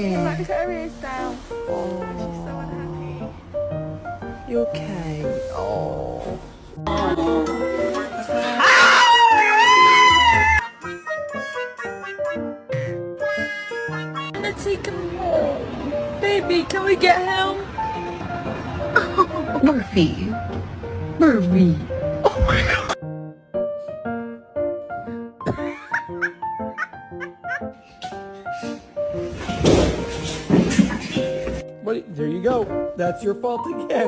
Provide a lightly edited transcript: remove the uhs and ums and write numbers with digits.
Like Cherry's down. Oh, She's so unhappy. you okay? Oh. Let's take him home. Baby, can we get home? Murphy. Murphy. There you go. That's your fault again.